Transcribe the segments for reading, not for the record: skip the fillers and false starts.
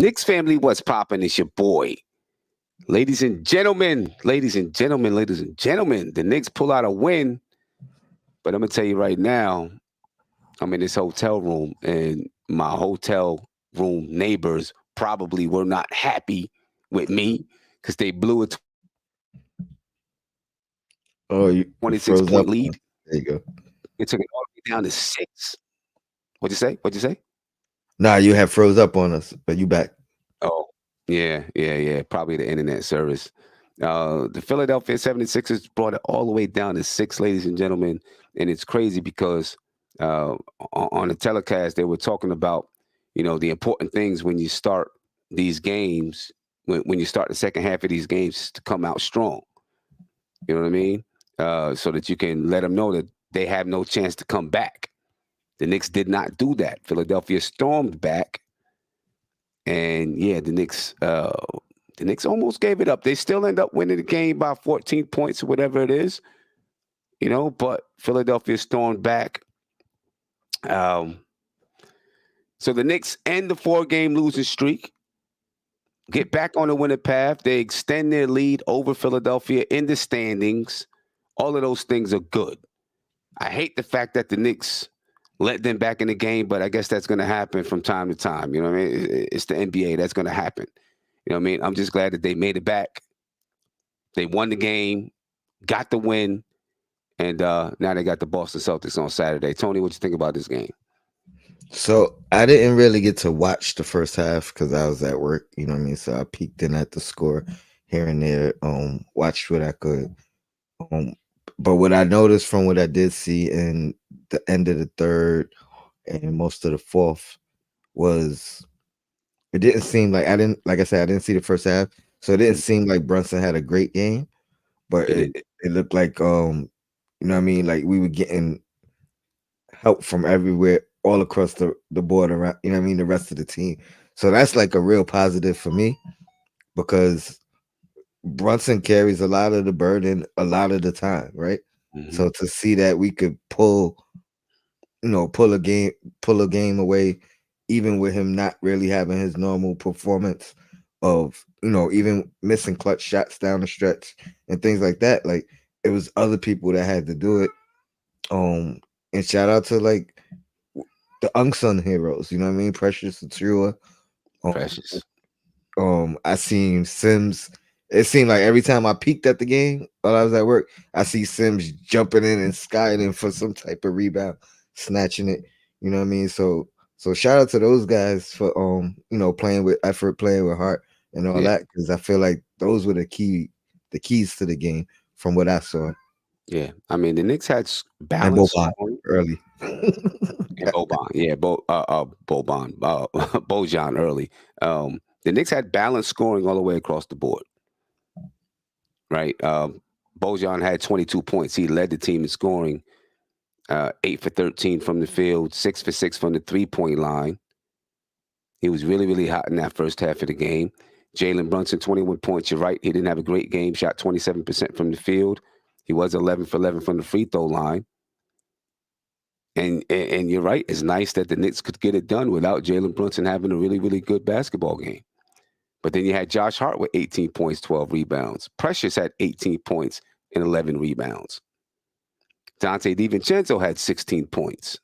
Knicks family, what's popping? It's your boy. Ladies and gentlemen, the Knicks pull out a win. But I'm going to tell you right now, I'm in this hotel room, and my hotel room neighbors probably were not happy with me because they blew a Oh, you 26 froze point up on lead. us. There you go. It took it all the way down to six. What'd you say? What'd you say? Nah, you have froze up on us, but you back. Oh, yeah. Probably the internet service. The Philadelphia 76ers brought it all the way down to six, ladies and gentlemen. And it's crazy because on the telecast, they were talking about, the important things when you start these games, when you start the second half of these games to come out strong. You know what I mean? So that you can let them know that they have no chance to come back. The Knicks did not do that. Philadelphia stormed back. And yeah, the Knicks almost gave it up. They still end up winning the game by 14 points or whatever it is, but Philadelphia stormed back. Um, so the Knicks end the four-game losing streak, get back on the winning path. They extend their lead over Philadelphia in the standings. All of those things are good. I hate the fact that the Knicks let them back in the game, but I guess that's going to happen from time to time. You know what I mean? It's the NBA. That's going to happen. You know what I mean? I'm just glad that they made it back. They won the game, got the win, and now they got the Boston Celtics on Saturday. Tony, what you think about this game? So I didn't really get to watch the first half because I was at work. You know what I mean. So I peeked in at the score here and there. Watched what I could. Um, but what I noticed from what I did see in the end of the third and most of the fourth was it didn't seem like I didn't like I said I didn't see the first half, so it didn't seem like Brunson had a great game, but It, it looked like you know what I mean, like we were getting help from everywhere all across the board around, you know what I mean, the rest of the team. So that's like a real positive for me because Brunson carries a lot of the burden a lot of the time, right? mhm. So to see that we could pull a game away, even with him not really having his normal performance of, even missing clutch shots down the stretch and things like that. Like it was other people that had to do it. Um, and shout out to like the unsung heroes, you know what I mean? Precious Achiuwa. Um, Precious. I seen Sims. It seemed like every time I peeked at the game while I was at work, I see Sims jumping in and skying for some type of rebound, snatching it. You know what I mean? So shout out to those guys for playing with effort, playing with heart, and all Yeah, that because I feel like those were the keys to the game from what I saw. yeah. I mean, the Knicks had And balanced Boban scoring early. and Boban. Yeah, Boban, Bojan early. The Knicks had balanced scoring all the way across the board, right? Bojan had 22 points. He led the team in scoring. 8 for 13 from the field, 6 for 6 from the 3-point line. He was really, really hot in that first half of the game. Jalen Brunson, 21 points. You're right. He didn't have a great game. Shot 27% from the field. He was 11 for 11 from the free throw line. And you're right. It's nice that the Knicks could get it done without Jalen Brunson having a really, really good basketball game. But then you had Josh Hart with 18 points, 12 rebounds. Precious had 18 points and 11 rebounds. Dante DiVincenzo had 16 points.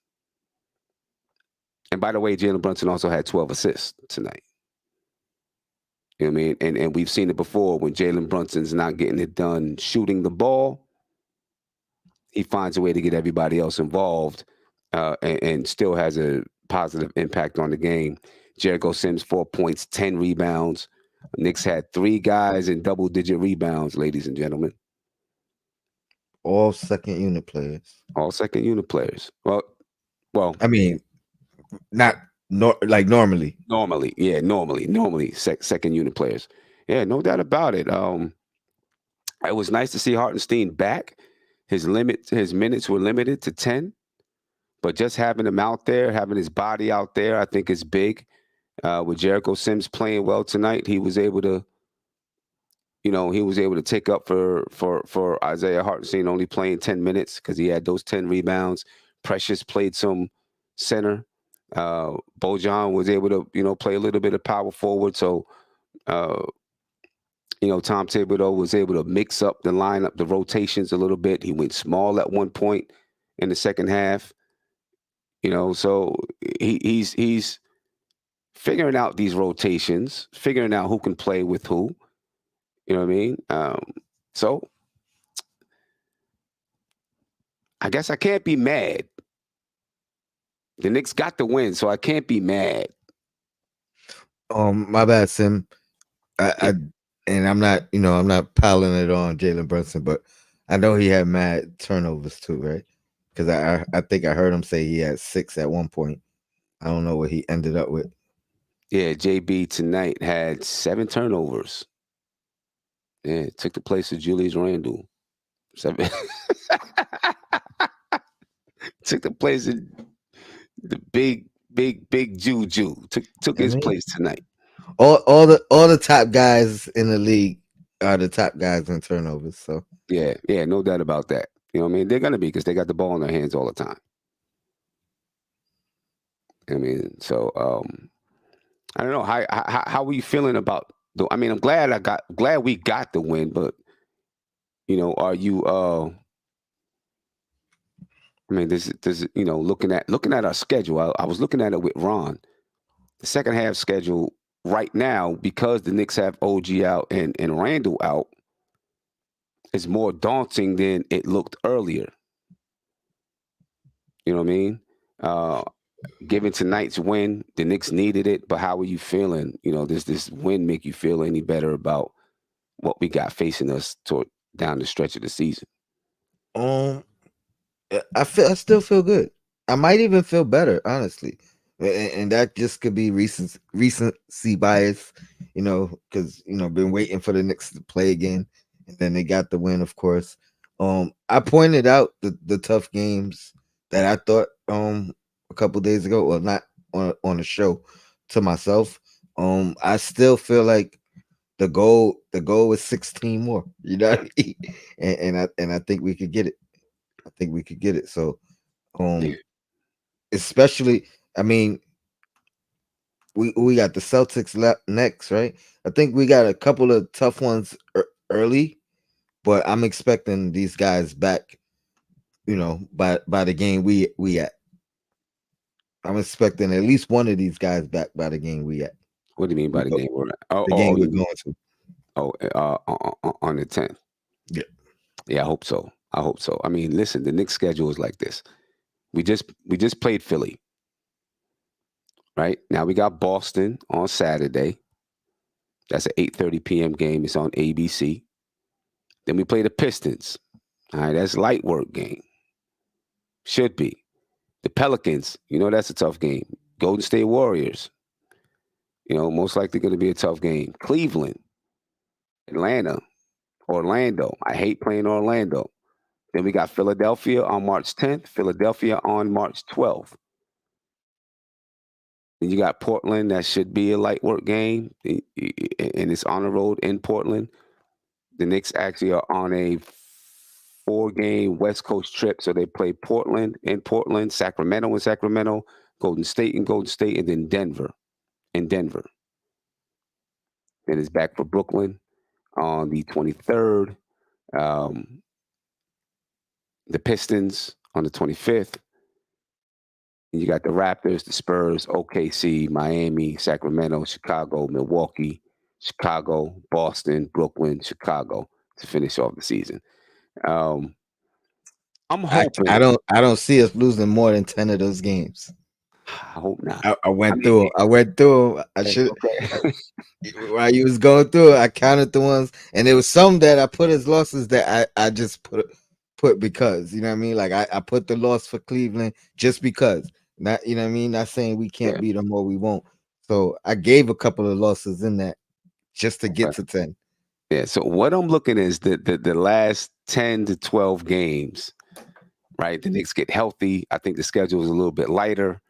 And by the way, Jalen Brunson also had 12 assists tonight. You know what I mean? And we've seen it before when Jalen Brunson's not getting it done shooting the ball, he finds a way to get everybody else involved and still has a positive impact on the game. Jericho Sims, 4 points, 10 rebounds. Knicks had three guys in double-digit rebounds, ladies and gentlemen. All second unit players. All second unit players. Well, I mean, not like normally. normally, yeah, normally second unit players. Yeah, no doubt about it. It was nice to see Hartenstein back. His minutes were limited to 10, but just having him out there, having his body out there, I think is big. With Jericho Sims playing well tonight, he was able to take up for Isaiah Hartenstein only playing 10 minutes because he had those 10 rebounds. Precious played some center. Bojan was able to, play a little bit of power forward. So, uh, Tom Thibodeau was able to mix up the lineup, the rotations a little bit. He went small at one point in the second half. So he's figuring out these rotations, figuring out who can play with who. You know what I mean? So I guess I can't be mad. The Knicks got the win, so I can't be mad. My bad, Sim. Yeah, I and I'm not piling it on Jalen Brunson, but I know he had mad turnovers too, right? Because I think I heard him say he had 6 at one point. I don't know what he ended up with. yeah. JB tonight had 7 turnovers. Yeah, took the place of Julius Randle. Seven. Took the place of the big Juju. Took I his mean, place tonight. all the top guys in the league are the top guys in turnovers. So Yeah, yeah, no doubt about that. You know what I mean? They're gonna be because they got the ball in their hands all the time. I mean, so I don't know how are you feeling about the. I mean, I'm glad we got the win, but are you I mean, this looking at our schedule. I was looking at it with Ron. The second half schedule right now because the Knicks have OG out and Randall out is more daunting than it looked earlier. You know what I mean? Uh, Given tonight's win, the Knicks needed it, but how are you feeling? Does this win make you feel any better about what we got facing us toward down the stretch of the season? um I still feel good. I might even feel better, honestly. And that just could be recency bias, because been waiting for the Knicks to play again, and then they got the win, of course. I pointed out the tough games that I thought a couple days ago, well, not on the show, to myself. I still feel like the goal is 16 more, what I mean? And I think we could get it. I think we could get it. So Yeah. especially, I mean, we got the Celtics next, right? I think we got a couple of tough ones early, but I'm expecting these guys back. By the game we at. I'm expecting at least one of these guys back by the game we at. What do you mean We by the go, game we're at? Oh, the oh, game oh, we're you mean, going to. on the 10th. Yeah. Yeah, I hope so. I hope so. I mean, listen, the Knicks schedule is like this. We just played Philly, right? Now we got Boston on Saturday. That's an 8:30 p.m. game. It's on ABC. Then we play the Pistons. All right, that's light work game. Should be. The Pelicans, that's a tough game. Golden State Warriors, most likely going to be a tough game. Cleveland, Atlanta, Orlando. I hate playing Orlando. Then we got Philadelphia on March 10th, Philadelphia on March 12th. Then you got Portland. That should be a light work game, and it's on the road in Portland. The Knicks actually are on a 4-game West Coast trip, so they play Portland in Portland, Sacramento in Sacramento, Golden State in Golden State, and then Denver in Denver. Then it's back for Brooklyn on the 23rd. Um, the Pistons on the 25th. And you got the Raptors, the Spurs, OKC, Miami, Sacramento, Chicago, Milwaukee, Chicago, Boston, Brooklyn, Chicago to finish off the season. Um, I'm I hoping. don't see us losing more than 10 of those games. I hope not. I I went mean, through 'em. I went through 'em. I should okay. while you was going through it, I counted the ones, and there was some that I put as losses that I just put because, you know what I mean. Like I put the loss for Cleveland just because, not, you know what I mean. Not saying we can't Yeah, beat them or we won't. So I gave a couple of losses in that just to get okay. to 10. Yeah. So what I'm looking is the last 10 to 12 games, right? The Knicks get healthy. I think the schedule is a little bit lighter.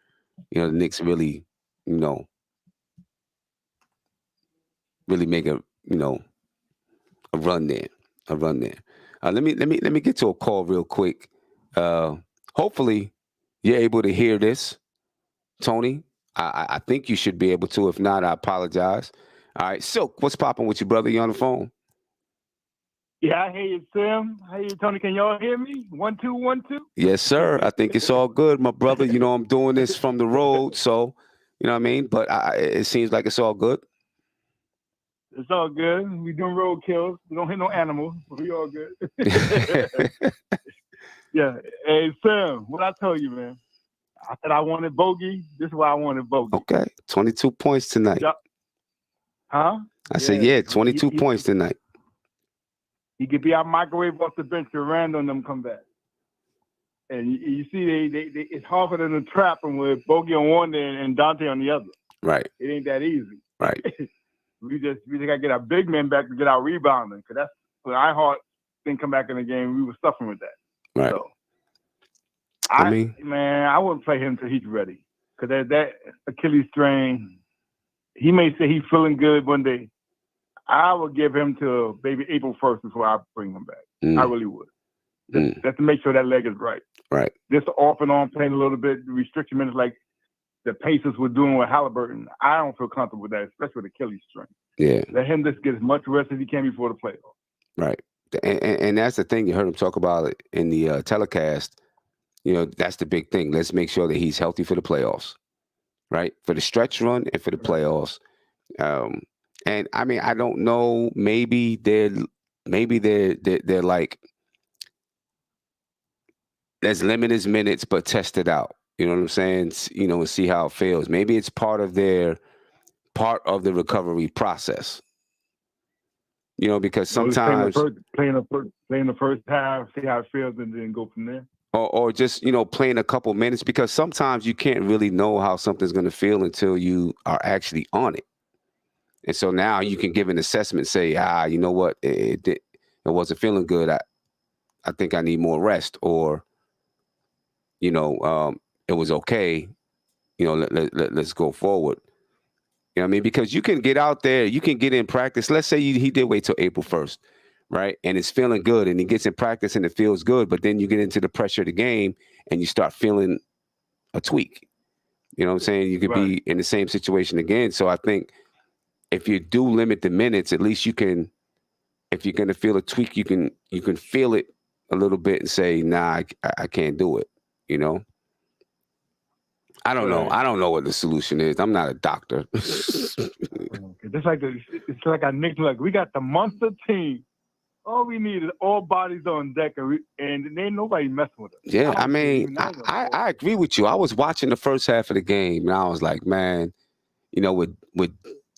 The Knicks really, you know, really make a run there, a run there. Let me get to a call real quick. Uh, Hopefully, you're able to hear this. Tony, I think you should be able to. If not, I apologize. All right, Silk, what's popping with you, brother? You on the phone? Yeah, I hear you, Sam. I hear you, Tony. Can y'all hear me? 1 2 1 2. Yes, sir. I think it's all good, my brother. You know, I'm doing this from the road, so you know what I mean. But it seems like it's all good. It's all good. We doing road kills. We don't hit no animals. We all good. Yeah. Hey, Sam, what I tell you, man? I said I wanted bogey. This is why I wanted bogey. Okay, 22 points tonight. Yep. Huh? I said, yeah, 22 points tonight. He could be our microwave off the bench to Randle and them come back. And you see, they it's hard for them to trap him with Bogey on one end and Dante on the other. Right. It ain't that easy. Right. we just gotta get our big men back to get our rebounding, because that's when iHeart didn't come back in the game. We were suffering with that. Right. So, I mean, man, I wouldn't play him until he's ready, because that Achilles strain. He may say he's feeling good one day. I would give him till maybe April 1st before I bring him back. I really would. Just to make sure that leg is right. Right. Just off and on playing a little bit, restriction minutes like the Pacers were doing with Halliburton. I don't feel comfortable with that, especially with Achilles strain. Yeah. Let him just get as much rest as he can before the playoffs. Right. And that's the thing. You heard him talk about it in the telecast. You know, that's the big thing. Let's make sure that he's healthy for the playoffs, right? For the stretch run and for the playoffs. And I mean, I don't know. Maybe they're like, let's limit his minutes, but test it out. You know what I'm saying? You know, and see how it feels. Maybe it's part of the recovery process. You know, because sometimes playing the first half, see how it feels, and then go from there. Or just, you know, playing a couple minutes, because sometimes you can't really know how something's going to feel until you are actually on it. And so now you can give an assessment, say, you know what, it wasn't feeling good. I think I need more rest, or, you know, it was okay. You know, let's go forward. You know what I mean? Because you can get out there, you can get in practice. Let's say he did wait till April 1st, right? And it's feeling good, and he gets in practice and it feels good. But then you get into the pressure of the game and you start feeling a tweak. You know what I'm saying? You could be in the same situation again. So I think if you do limit the minutes, at least you can, if you're going to feel a tweak, you can feel it a little bit and say, nah, I can't do it. You know? I don't know. I don't know what the solution is. I'm not a doctor. It's like our Knicks. Like, we got the monster team. All we need is all bodies on deck, and ain't nobody messing with us. Yeah, I mean, I agree with you. I was watching the first half of the game, and I was like, man, you know, with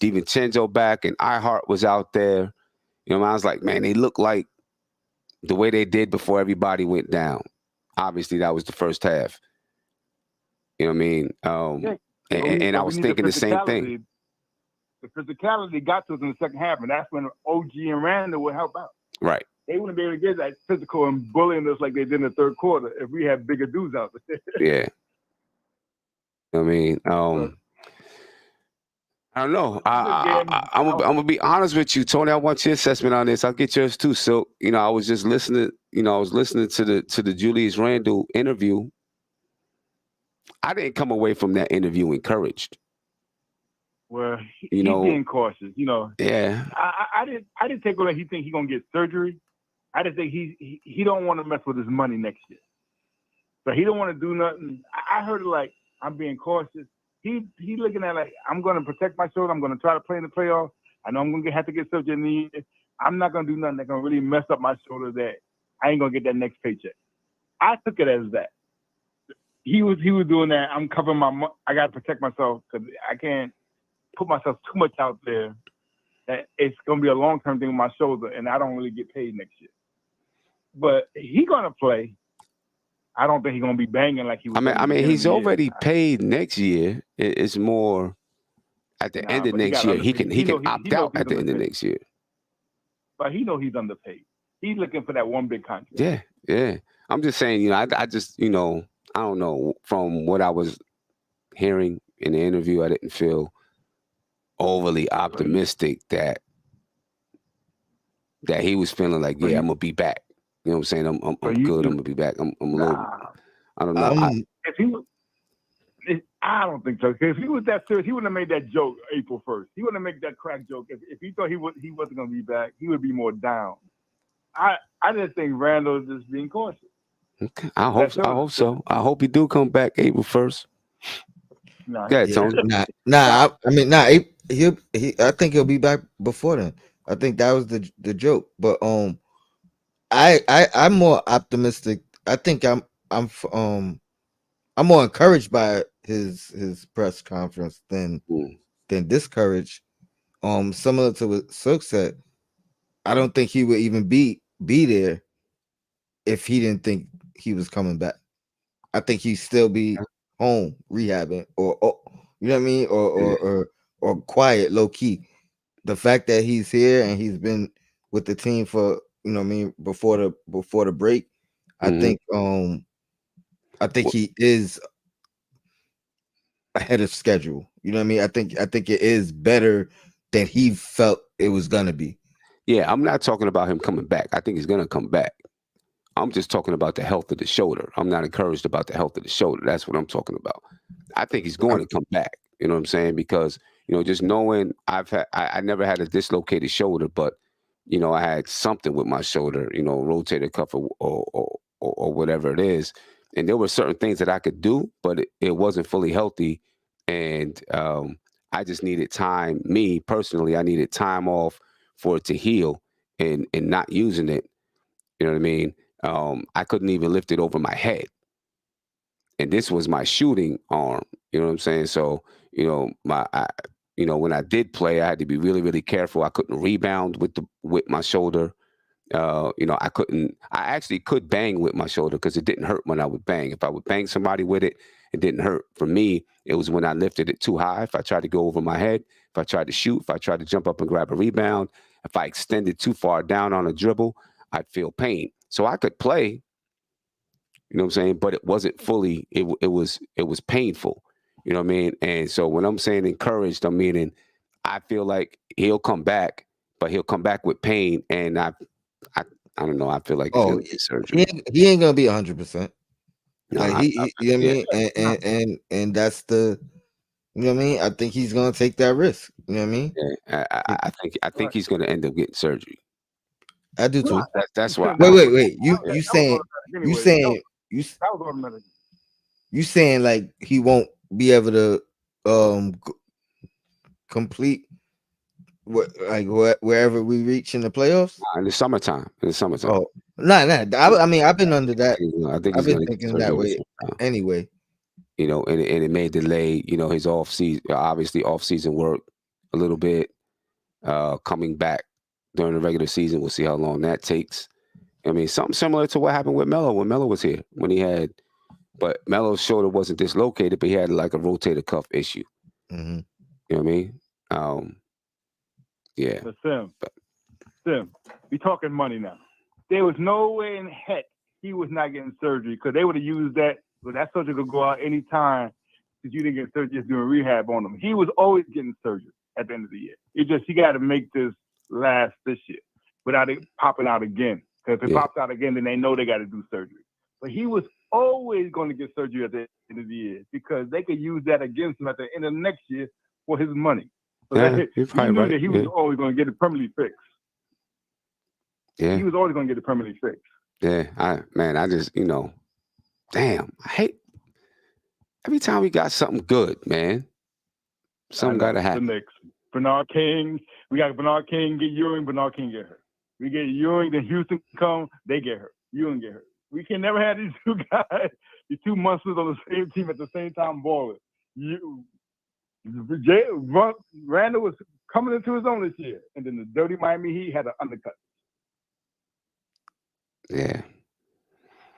DiVincenzo back and iHeart was out there, you know, I was like, man, they look like the way they did before everybody went down. Obviously, that was the first half. You know what I mean? And I was thinking the same thing. The physicality got to us in the second half, and that's when OG and Randle would help out. Right. They wouldn't be able to get that physical and bullying us like they did in the third quarter if we had bigger dudes out there. Yeah. I mean, I don't know. I'm gonna be honest with you, Tony. I want your assessment on this. I'll get yours too. So, you know, I was just listening. You know, I was listening to the Julius Randle interview. I didn't come away from that interview encouraged. Well, he's being cautious. You know. Yeah. I didn't take away. He think he's gonna get surgery. I just think he don't want to mess with his money next year. So he don't want to do nothing. I heard it like, I'm being cautious. He looking at like, I'm going to protect my shoulder. I'm going to try to play in the playoffs. I know I'm going to have to get surgery in the year. I'm not going to do nothing that's going to really mess up my shoulder that I ain't going to get that next paycheck. I took it as that. He was doing that. I'm covering I got to protect myself because I can't put myself too much out there that it's going to be a long-term thing with my shoulder and I don't really get paid next year. But he going to play. I don't think he's going to be banging like he was. I mean, he's already paid next year. It's more at the end of next year. He can opt out at the end of next year. But he knows he's underpaid. He's looking for that one big contract. Yeah. I'm just saying, you know, I just, you know, I don't know. From what I was hearing in the interview, I didn't feel overly optimistic that he was feeling like, I'm gonna be back. You know what I'm saying? I'm good. I'm gonna be back. I'm a little. I don't know. I don't think so. If he was that serious, he wouldn't have made that joke April 1st. He wouldn't have made that crack joke. If he thought he wasn't going to be back, he would be more down. I just think Randle is just being cautious. Okay. I hope so. I hope he do come back April 1st. Nah, Go ahead, Tony. I mean, nah. I think he'll be back before then. I think that was the joke. But I'm more optimistic. I think I'm more encouraged by his press conference than discouraged. Similar to what Silk said, I don't think he would even be there if he didn't think he was coming back. I think he'd still be home rehabbing, or you know what I mean, or quiet, low key. The fact that he's here and he's been with the team for, you know what I mean, before the break, I think he is ahead of schedule. You know what I mean? I think it is better than he felt it was gonna be. Yeah, I'm not talking about him coming back. I think he's gonna come back. I'm just talking about the health of the shoulder. I'm not encouraged about the health of the shoulder. That's what I'm talking about. I think he's going to come back. You know what I'm saying? Because, just knowing I never had a dislocated shoulder, but, I had something with my shoulder, rotator cuff or whatever it is. And there were certain things that I could do, but it wasn't fully healthy. And I just needed time. Me personally, I needed time off for it to heal, and not using it. You know what I mean? I couldn't even lift it over my head. And this was my shooting arm. You know what I'm saying? So, when I did play, I had to be really, really careful. I couldn't rebound with my shoulder. I actually could bang with my shoulder because it didn't hurt when I would bang. If I would bang somebody with it, it didn't hurt. For me, it was when I lifted it too high. If I tried to go over my head, if I tried to shoot, if I tried to jump up and grab a rebound, if I extended too far down on a dribble, I'd feel pain. So I could play, you know what I'm saying, but it wasn't fully, it was painful. You know what I mean? And so when I'm saying encouraged, I'm meaning I feel like he'll come back, but he'll come back with pain. And I don't know. I feel like he's gonna get surgery. He ain't gonna be 100%. No, Like you know what I mean? And that's the, you know what I mean? I think he's gonna take that risk. You know what I mean? Yeah, I think he's gonna end up getting surgery. I do too. That's why. Wait. You saying like he won't be able to complete wherever we reach in the playoffs? In the summertime. Oh, no. I mean, I've been under that. I think I've been thinking that way anyway. And it may delay, his off season work a little bit. Coming back during the regular season, we'll see how long that takes. I mean, something similar to what happened with Melo when Melo was here. But Melo's shoulder wasn't dislocated, but he had like a rotator cuff issue. Mm-hmm. You know what I mean? Yeah. But Sim, we talking money now. There was no way in heck he was not getting surgery, because they would have used that. But that surgery could go out any time because you didn't get surgery, just doing rehab on him. He was always getting surgery at the end of the year. It just, he got to make this last this year without it popping out again. Because if it pops out again, then they know they got to do surgery. But he was always going to get surgery at the end of the year because they could use that against him at the end of next year for his money. So he knew that he was always going to get it permanently fixed. Yeah. He was always going to get it permanently fixed. Yeah. I just, damn, I hate every time we got something good, man. Something got to happen. The Knicks. Bernard King. We got Bernard King, get Ewing, Bernard King get hurt. We get Ewing, then Houston come, they get hurt. Ewing get hurt. We can never have these two guys, these two monsters on the same team at the same time balling. Randle was coming into his own this year, and then the dirty Miami Heat had an undercut. Yeah.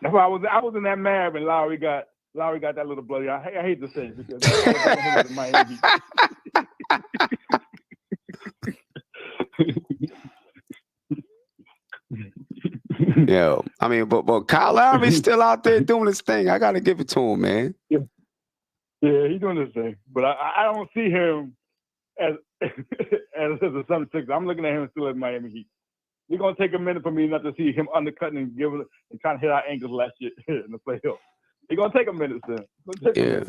That's why I was in that mad when Lowry got that little bloody. I hate to say it because I was Miami Yo, I mean, but Kyle Lowry's still out there doing his thing. I got to give it to him, man. Yeah, he's doing his thing, but I don't see him as a Celtics. I'm looking at him still at Miami Heat. It's gonna take a minute for me not to see him undercutting and giving and trying to hit our ankles last year in the playoffs. It's gonna take a minute, son. Yeah.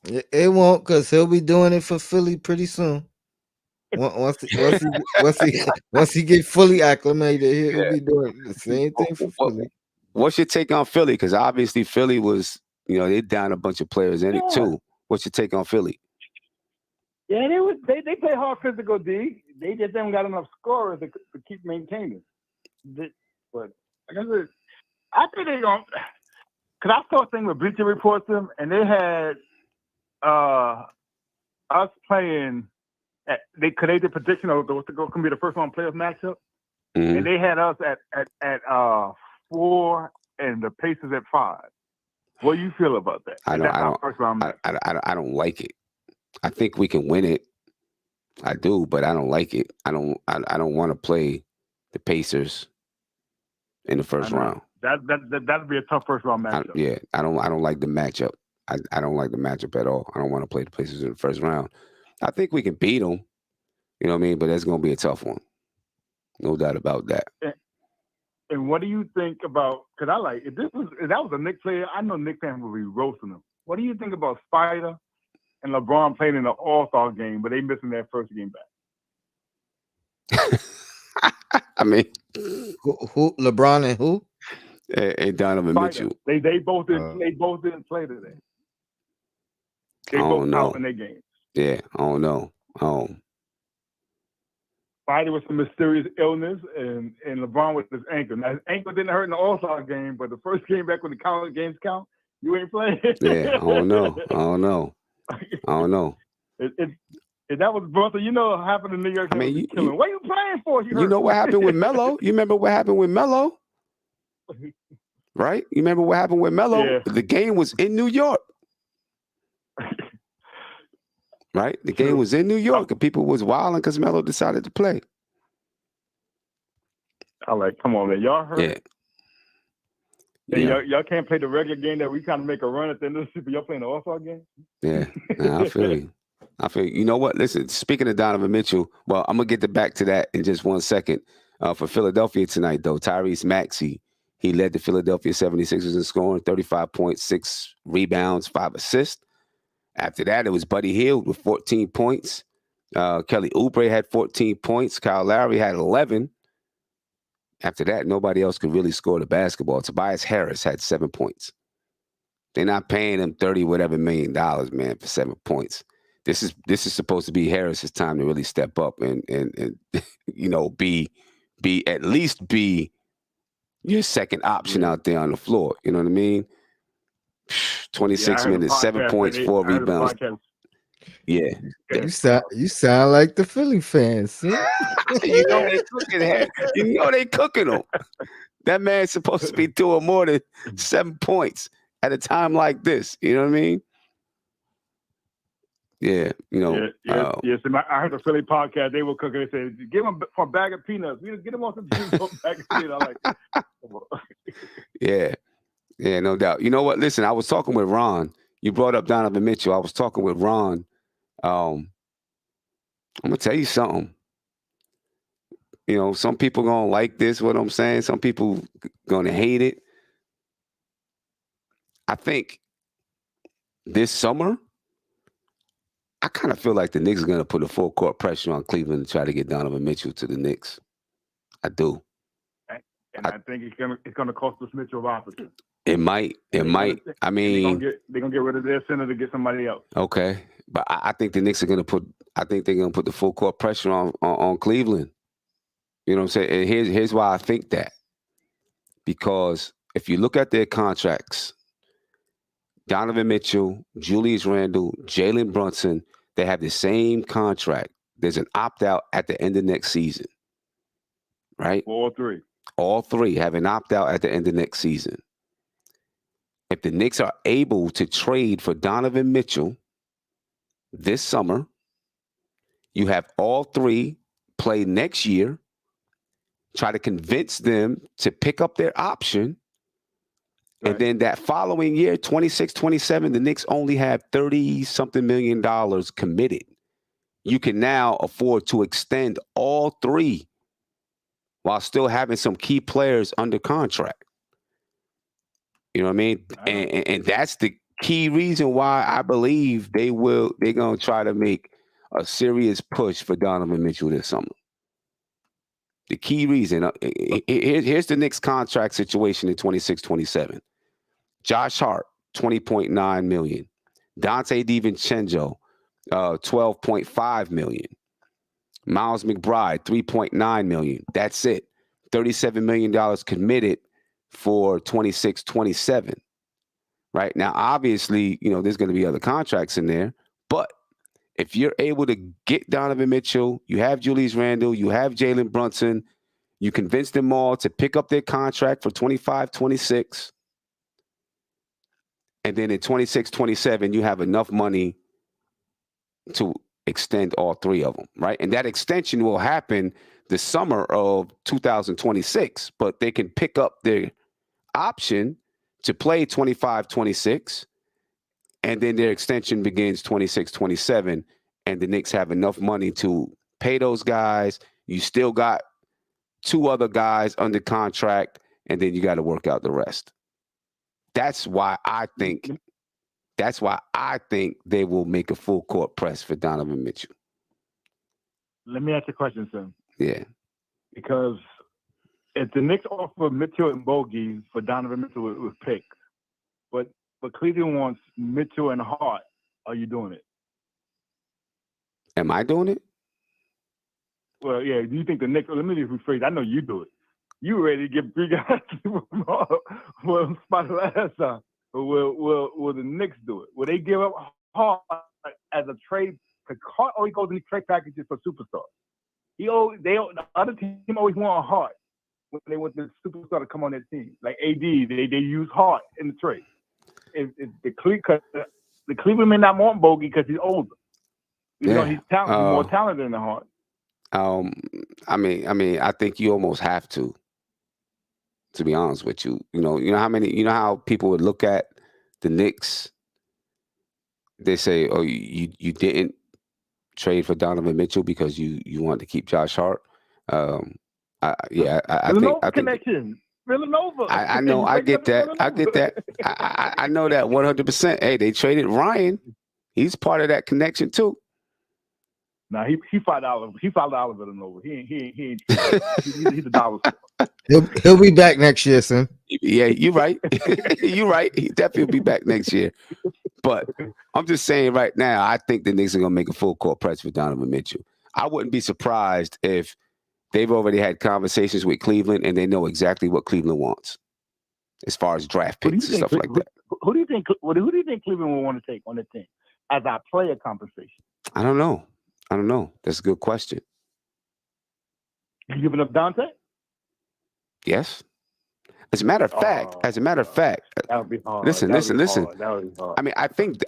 It won't, because he'll be doing it for Philly pretty soon. Once he get fully acclimated, he'll be doing the same thing for Philly. What's your take on Philly? Because obviously Philly was, they down a bunch of players in it Yeah. too. What's your take on Philly? Yeah, they play hard physical D. They just haven't got enough scorers to keep maintaining. But like I said, I think they're going. Because I saw a thing with Bleacher Reports them, and they had us playing. They did prediction of what's going to be the first round playoff matchup, and they had us at 4 and the Pacers at 5. What do you feel about that? I don't like it. I think we can win it. I do, but I don't like it. I don't want to play the Pacers in the first round. That'd be a tough first round matchup. I don't like the matchup. I don't like the matchup at all. I don't want to play the Pacers in the first round. I think we can beat them. You know what I mean? But that's going to be a tough one. No doubt about that. And what do you think about? Because if that was a Knicks player, I know Knicks fans will be roasting them. What do you think about Spider and LeBron playing in the All-Star game, but they missing their first game back? I mean, who LeBron and who? And Donovan Mitchell. They both didn't play today. They both out in their games. Yeah, I don't know. Spider with some mysterious illness, and LeBron with his ankle. Now, his ankle didn't hurt in the All-Star game, but the first game back when the games count, you ain't playing. Yeah, I don't know. If that was brother, what happened in New York. What are you playing for? You know what happened with Melo? You remember what happened with Melo? Right? You remember what happened with Melo? Yeah. The game was in New York. Right? The game was in New York, and people was wilding because Melo decided to play. Come on, man. Y'all heard? Yeah. Y'all can't play the regular game that we kind of make a run at the end of the season. Y'all playing the All-Star game? Yeah, I feel you. You know what? Listen, speaking of Donovan Mitchell, well, I'm going to get back to that in just 1 second. For Philadelphia tonight, though, Tyrese Maxey, he led the Philadelphia 76ers in scoring, 35 points, 6 rebounds, 5 assists. After that, it was Buddy Hield with 14 points. Kelly Oubre had 14 points. Kyle Lowry had 11. After that, nobody else could really score the basketball. Tobias Harris had 7 points. They're not paying him $30 million, man, for 7 points. This is supposed to be Harris's time to really step up and be at least be your second option out there on the floor. You know what I mean? 26 minutes, 7 points, 4 rebounds. Yeah. You sound like the Philly fans. See? You know they cooking. You know they cooking them. That man's supposed to be doing more than 7 points at a time like this. You know what I mean? Yeah, Yes. I heard the Philly podcast. They were cooking. They said, "Give him a bag of peanuts. Get him on some bag of peanuts." I like. Yeah, no doubt. You know what? Listen, I was talking with Ron. You brought up Donovan Mitchell. I was talking with Ron. I'm gonna tell you something. Some people gonna like this. What I'm saying. Some people gonna hate it. I think this summer, I kind of feel like the Knicks are going to put a full court pressure on Cleveland to try to get Donovan Mitchell to the Knicks. I do. And I think it's going to cost us Mitchell opportunity. It might. I mean, they're going to get rid of their center to get somebody else. Okay, but I think the Knicks are going to put. I think they're going to put the full court pressure on Cleveland. You know what I'm saying? And here's why I think that. Because if you look at their contracts, Donovan Mitchell, Julius Randle, Jalen Brunson, they have the same contract. There's an opt-out at the end of next season, right? All three have an opt-out at the end of next season. If the Knicks are able to trade for Donovan Mitchell this summer, you have all three play next year, try to convince them to pick up their option. Right. And then that following year, 26, 27, the Knicks only have $30-something million committed. You can now afford to extend all three while still having some key players under contract. You know what I mean? And that's the key reason why I believe they're going to try to make a serious push for Donovan Mitchell this summer. The key reason, here's the Knicks contract situation in 26-27. Josh Hart, $20.9 million. Dante DiVincenzo, $12.5 million. Miles McBride, $3.9 million. That's it. $37 million committed for 26-27. Right now, obviously, there's going to be other contracts in there, but if you're able to get Donovan Mitchell, you have Julius Randle, you have Jalen Brunson, you convince them all to pick up their contract for 25-26, and then in 26-27, you have enough money to extend all three of them, right? And that extension will happen the summer of 2026, but they can pick up their option to play 25-26, and then their extension begins 26-27, and the Knicks have enough money to pay those guys. You still got two other guys under contract, and then you got to work out the rest. That's why I think they will make a full court press for Donovan Mitchell. Let me ask you a question, Sam. Yeah. Because if the Knicks offer Mitchell and Bogey for Donovan Mitchell with picks, but Cleveland wants Mitchell and Hart, are you doing it? Am I doing it? Well, yeah. Do you think the Knicks? Let me just rephrase. I know you do it. You ready to get 3 guys for spot last time? Will the Knicks do it? Will they give up Hart as a trade? Because Hart always goes in the trade packages for superstars. The other team always want Hart when they want the superstar to come on their team. Like AD, they use Hart in the trade. The Cleveland may not want Bogey because he's older. He's talented, more talented than the Hart. I mean, I think you almost have to be honest with you. You know how people would look at the Knicks. They say, "Oh, you didn't trade for Donovan Mitchell because you wanted to keep Josh Hart." I think connection. Villanova. I know. I get that. I know that 100%. Hey, they traded Ryan. He's part of that connection too. Nah, he $5. He $5 Villanova. He ain't. He's a dollar. He'll be back next year, son. Yeah, you're right. You're right. He definitely will be back next year. But I'm just saying right now, I think the Knicks are going to make a full court press for Donovan Mitchell. I wouldn't be surprised if they've already had conversations with Cleveland and they know exactly what Cleveland wants as far as draft picks and stuff like that. Who do you think Cleveland will want to take on the team as our player compensation? I don't know. That's a good question. You giving up Dante? Yes. As a matter of fact, that would be hard. Listen. That would be hard. I mean, I think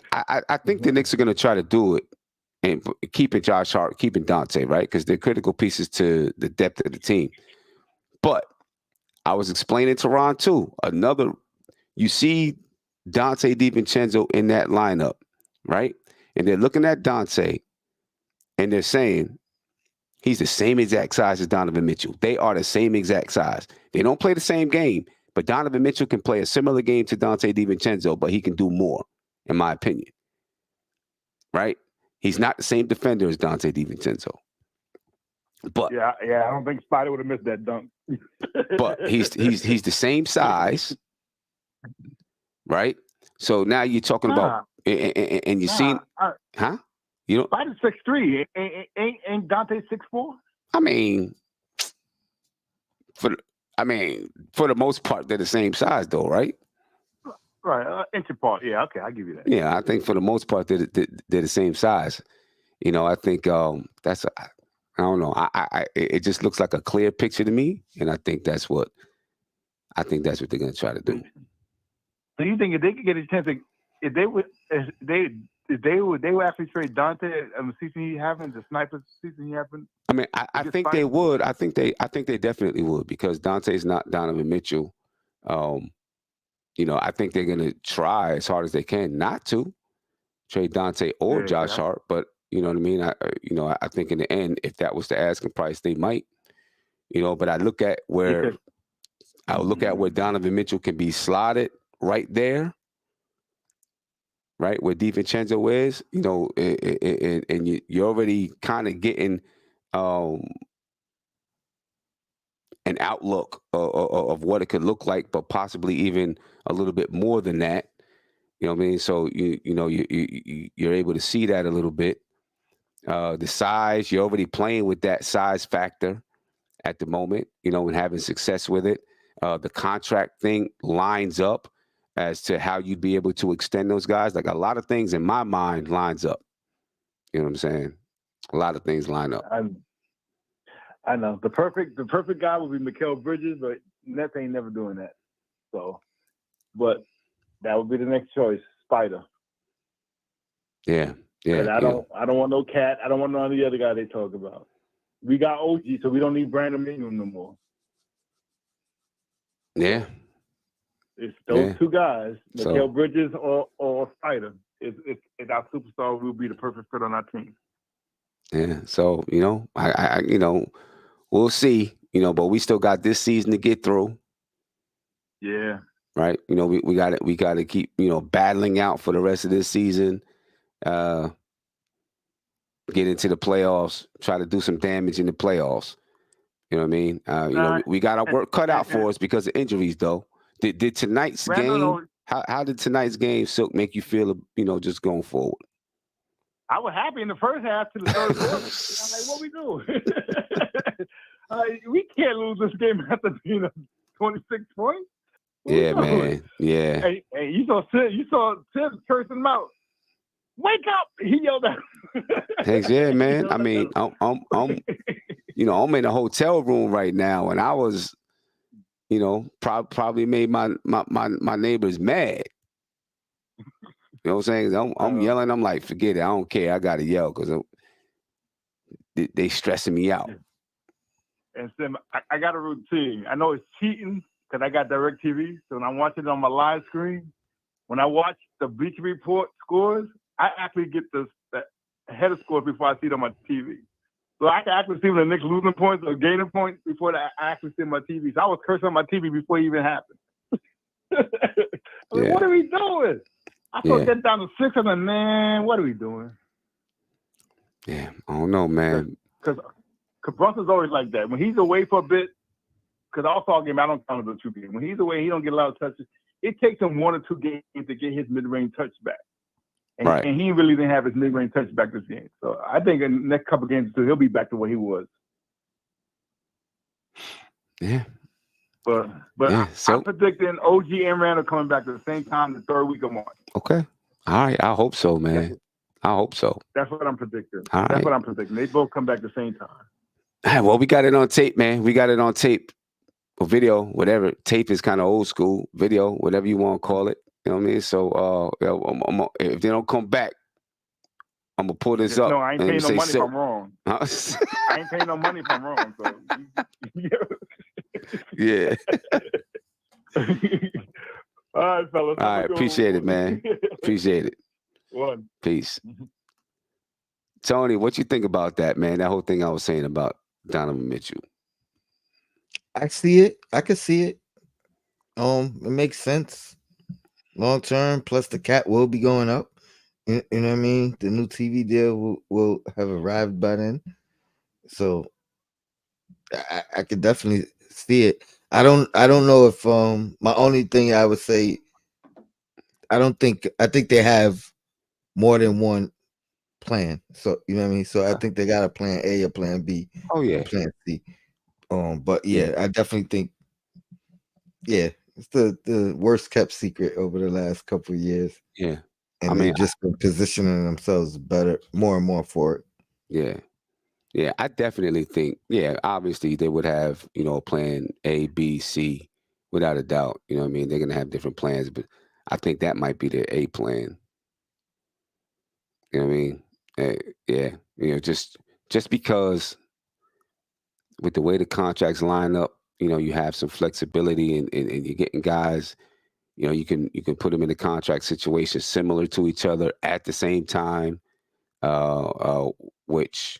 the Knicks are going to try to do it and keeping Josh Hart, keeping Dante, right? Because they're critical pieces to the depth of the team. But I was explaining to Ron too. You see Dante DiVincenzo in that lineup, right? And they're looking at Dante and they're saying he's the same exact size as Donovan Mitchell. They are the same exact size. They don't play the same game, but Donovan Mitchell can play a similar game to Dante DiVincenzo, but he can do more, in my opinion. Right? He's not the same defender as Dante DiVincenzo. But yeah, I don't think Spider would have missed that dunk. But he's the same size, right? So now you're talking about, and you seen, huh? You know, Spider's 6'3". Ain't Dante 6'4"? I mean, for the most part, they're the same size, though, right? Right, inch apart. Yeah, okay, I'll give you that. Yeah, I think for the most part, they're the same size. I think that's I don't know. It just looks like a clear picture to me, and I think that's what they're going to try to do. So you think if they could get a chance, if they would actually trade Dante the season he having, the sniper season he having? I mean, I think they would. I think they definitely would, because Dante's not Donovan Mitchell. I think they're going to try as hard as they can not to trade Dante or Josh Hart, but you know what I mean? I think in the end, if that was the asking price, they might. But I look at where Donovan Mitchell can be slotted right there. right? Where DiVincenzo is, and you're already kind of getting um, an outlook of what it could look like, but possibly even a little bit more than that. You know what I mean? So you're able to see that a little bit. The size, you're already playing with that size factor at the moment, and having success with it. The contract thing lines up as to how you'd be able to extend those guys. Like a lot of things in my mind lines up. You know what I'm saying? A lot of things line up. I know the perfect guy would be Mikal Bridges, but Nets ain't never doing that. So, but that would be the next choice, Spider. Yeah. Because I don't want no Cat. I don't want none of the other guy they talk about. We got OG, so we don't need Brandon Ingram no more. Yeah. It's those two guys, Mikal Bridges or Spider. If our superstar will be the perfect fit on our team. Yeah. So, I we'll see, but we still got this season to get through. Yeah. Right. We got to keep, battling out for the rest of this season. Get into the playoffs, try to do some damage in the playoffs. You know what I mean? We got our work cut out for us because of injuries, though. Did tonight's game? How did tonight's game, Silk, make you feel? Just going forward. I was happy in the first half to the third quarter. I'm like, what we do? We can't lose this game after being 26 points. Yeah, man. Yeah. Hey, you saw Tibbs cursing him out. Wake up! He yelled out. Thanks, yeah, man. I mean, I'm in a hotel room right now, and I was, probably made my neighbors mad. You know what I'm saying? I'm yelling. I'm like, forget it. I don't care. I gotta yell because they stressing me out. And Sim, I got a routine. I know it's cheating because I got DirecTV. So when I watch it on my live screen, when I watch the Bleacher Report scores, I actually get the head of scores before I see it on my TV. So I can actually see when the Knicks losing points or gaining points before I actually see it on my TV. So I was cursing on my TV before it even happened. What are we doing? I thought that down to 6, and I'm like, man, what are we doing? Yeah, I don't know, man. Because Brunson's always like that. When he's away for a bit, because all-star game, I don't count it as a 2 game. When he's away, he don't get a lot of touches. It takes him 1 or 2 games to get his mid-range touch back. And he really didn't have his mid-range touch back this game. So I think in the next couple games, he'll be back to where he was. Yeah. But I'm predicting OG and Randle coming back at the same time the third week of March. Okay. All right. I hope so, man. I hope so. That's what I'm predicting. That's what I'm predicting. They both come back at the same time. Well, we got it on tape, man. We got it on tape or video, whatever. Tape is kind of old school. Video, whatever you want to call it. You know what I mean? So if they don't come back, I'm going to pull this up. No, I ain't paying no money if I'm wrong. Huh? I ain't paying no money if I'm wrong. So. Yeah. All right, fellas. All right. Appreciate it, man. Appreciate it. One. Peace. Tony, what you think about that, man? That whole thing I was saying about Donovan Mitchell. I see it. I can see it. It makes sense. Long term, plus the cap will be going up. You know what I mean? The new TV deal will have arrived by then. So I could definitely see it. I don't know if my only thing I would say, I think they have more than one plan. So you know what I mean? So I think they got a plan A, a plan B, a plan C. But I definitely think it's the worst kept secret over the last couple of years. Yeah. And they've just been positioning themselves better, more and more for it. Yeah. Yeah, I definitely think, obviously they would have, plan A, B, C, without a doubt. You know what I mean? They're going to have different plans, but I think that might be their A plan. You know what I mean? Just because with the way the contracts line up, you have some flexibility and you're getting guys, you can put them in a contract situation similar to each other at the same time, which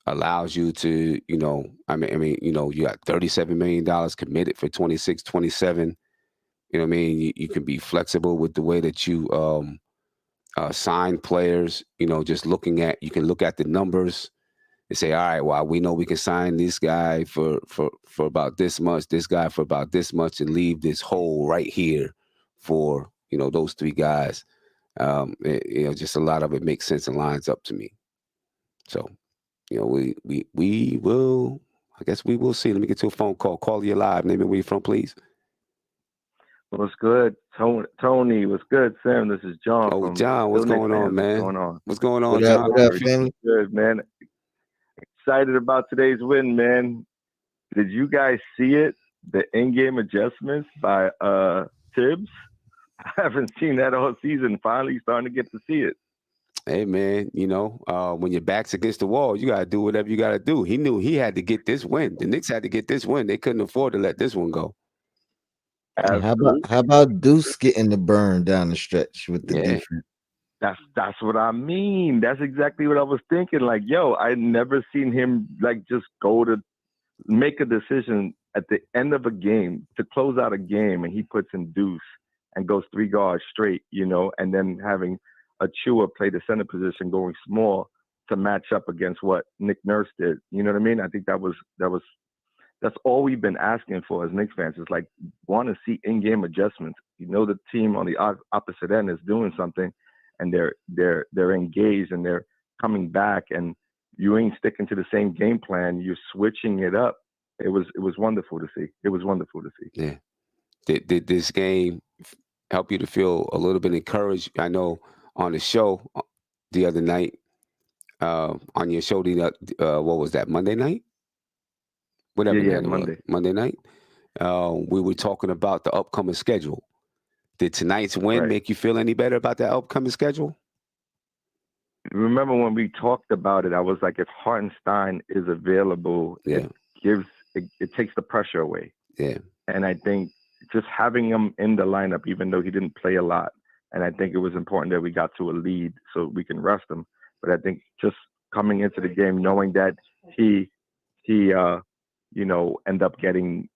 allows you to, you got $37 million committed for 26, 27. You know what I mean? You can be flexible with the way that you signed players. Just you can look at the numbers and say, all right, well, we know we can sign this guy for about this much, this guy for about this much, and leave this hole right here for those three guys. Just a lot of it makes sense and lines up to me. So, we will. I guess we will see. Let me get to a phone call. Call you live. Name and where you from, please. What's good, Tony? What's good, Sam? This is John Oh, from John, what's Still Knicks going on, fans. What's man? going on? What's going on, John? What up, Everything's family? good, man. Excited about today's win, man. Did you guys see it? The in-game adjustments by Tibbs. I haven't seen that all season. Finally, starting to get to see it. Hey, man, when your back's against the wall, you got to do whatever you got to do. He knew he had to get this win. The Knicks had to get this win. They couldn't afford to let this one go. Hey, Absolutely. how about Deuce getting the burn down the stretch with the Yeah. defense? That's what I mean. That's exactly what I was thinking. Like, yo, I never seen him like just go to make a decision at the end of a game to close out a game, and he puts in Deuce and goes three guards straight, and then having Achiuwa play the center position going small to match up against what Nick Nurse did. You know what I mean? I think that's all we've been asking for as Knicks fans is like want to see in-game adjustments. The team on the opposite end is doing something, and they're engaged and they're coming back, and you ain't sticking to the same game plan. You're switching it up. It was wonderful to see. It was wonderful to see. Yeah. Did this game help you to feel a little bit encouraged? I know on the show the other night, on your show, what was that, Monday night? Whatever Yeah, night it was, Monday. Monday night. We were talking about the upcoming schedule. Did tonight's win Right. make you feel any better about that upcoming schedule? Remember when we talked about it, I was like, if Hartenstein is available, Yeah. it takes the pressure away. Yeah. And I think just having him in the lineup, even though he didn't play a lot, and I think it was important that we got to a lead so we can rest him. But I think just coming into the game, knowing that he end up getting,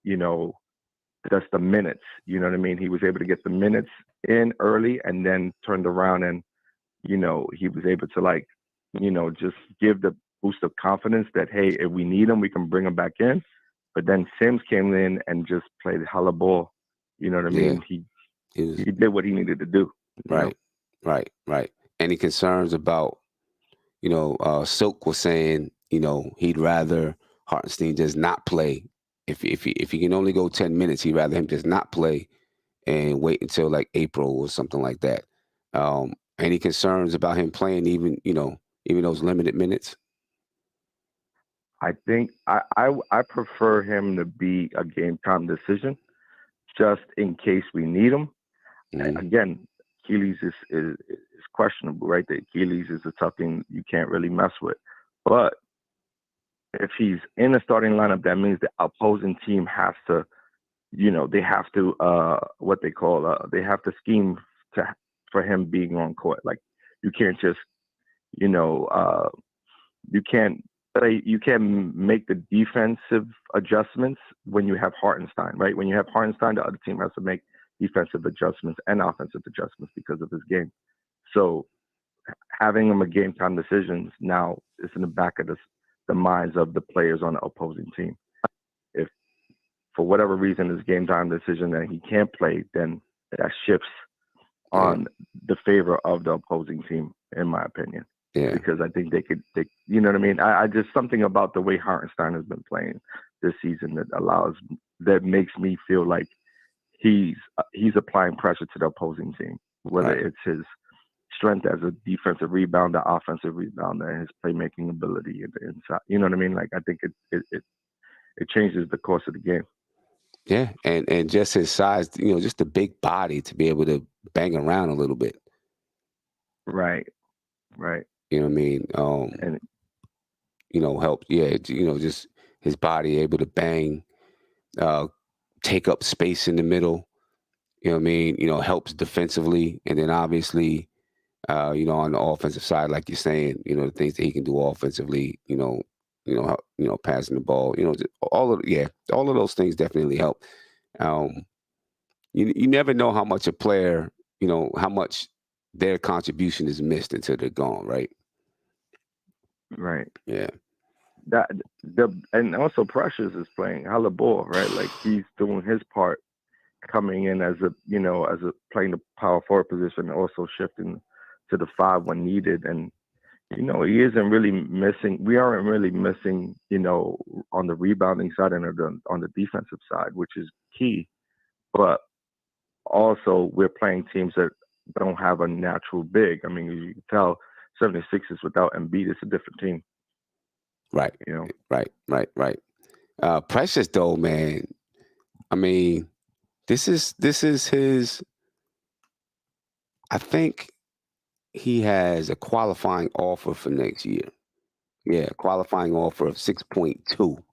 just the minutes, you know what I mean? He was able to get the minutes in early and then turned around and, he was able to just give the boost of confidence that, hey, if we need him, we can bring him back in. But then Sims came in and just played hella ball. You know what I mean? He did what he needed to do. Right. Any concerns about, Silk was saying, he'd rather Hartenstein just not play. If he can only go 10 minutes, he'd rather him just not play and wait until like April or something like that. Any concerns about him playing even those limited minutes? I think I prefer him to be a game time decision, just in case we need him. Mhm. Again, Achilles is questionable, right? The Achilles is a tough thing you can't really mess with. But if he's in the starting lineup, that means the opposing team has to, they have to what they call they have to scheme for him being on court. Like you can't just, you can't you can make the defensive adjustments when you have Hartenstein, right? When you have Hartenstein, the other team has to make defensive adjustments and offensive adjustments because of his game. So having him a game time decisions now is in the back of the minds of the players on the opposing team. If for whatever reason it's game time decision that he can't play, then that shifts on the favor of the opposing team, in my opinion. Yeah. Because I think they you know what I mean? I just something about the way Hartenstein has been playing this season that makes me feel like he's applying pressure to the opposing team, whether it's his strength as a defensive rebounder, offensive rebounder, and his playmaking ability and the inside. You know what I mean? Like I think it changes the course of the game. Yeah, and just his size, just the big body to be able to bang around a little bit. Right. You know what I mean? And help. Yeah, just his body able to bang, take up space in the middle. You know what I mean? Helps defensively, and then obviously, on the offensive side, like you're saying, the things that he can do offensively. Passing the ball. All of those things definitely help. You never know how much a player, how much their contribution is missed until they're gone, right? Right. Yeah. That and also Precious is playing hella ball, right? Like he's doing his part, coming in as a playing the power forward position, also shifting to the five when needed, and he isn't really missing. We aren't really missing, on the rebounding side and on the defensive side, which is key. But also, we're playing teams that don't have a natural big. I mean, you can tell 76ers without Embiid, it's a different team. Right. You know, Right. Precious though, man. I mean, this is his. I think he has a qualifying offer for next year. Yeah, qualifying offer of 6.2.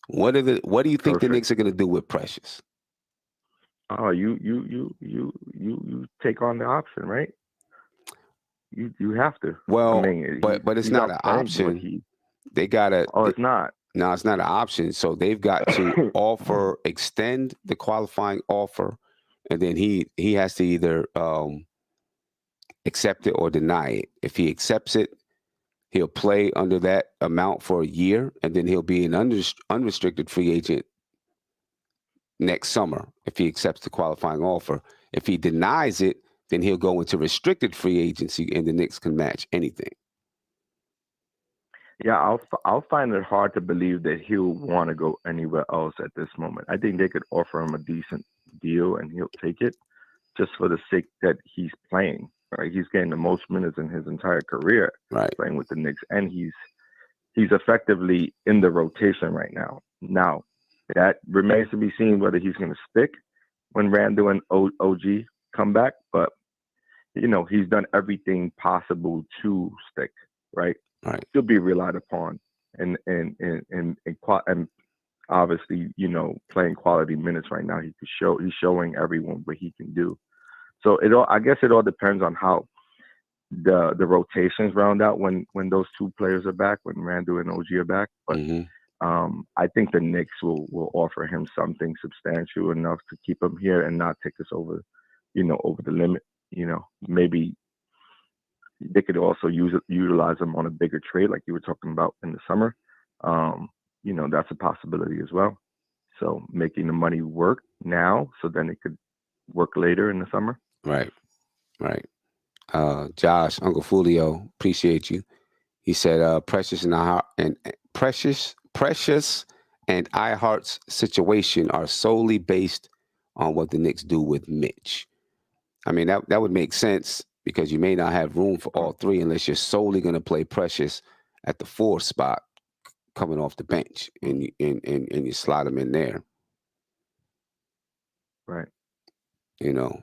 What do you think the perfect. Knicks are going to do with Precious? Oh, you take on the option, right? You have to. I Well, mean, but it's he's not an outplaying, but option. They gotta. oh, it's not. No, it's not an option. So they've got to extend the qualifying offer, and then he has to either accept it or deny it. If he accepts it, he'll play under that amount for a year, and then he'll be an unrestricted free agent next summer if he accepts the qualifying offer. If he denies it, then he'll go into restricted free agency, and the Knicks can match anything. Yeah, I'll find it hard to believe that he'll want to go anywhere else at this moment. I think they could offer him a decent deal and he'll take it just for the sake that he's playing. Right, he's getting the most minutes in his entire career Right. playing with the Knicks, and he's effectively in the rotation right now. Now, that remains to be seen whether he's going to stick when Randle and OG come back. But he's done everything possible to stick. Right, Right. he'll be relied upon, and obviously, playing quality minutes right now. He's showing everyone what he can do. So I guess it all depends on how the rotations round out when those two players are back, when Randle and OG are back. But Hmm. I think the Knicks will offer him something substantial enough to keep him here and not take us over, over the limit. Maybe they could also utilize him on a bigger trade, like you were talking about in the summer. That's a possibility as well. So making the money work now, so then it could work later in the summer. Right. Right. Josh, Uncle Fulio, appreciate you. He said, Precious and iHeart's situation are solely based on what the Knicks do with Mitch. I mean, that would make sense because you may not have room for all three unless you're solely going to play Precious at the 4 spot coming off the bench, and you slot him in there. Right. The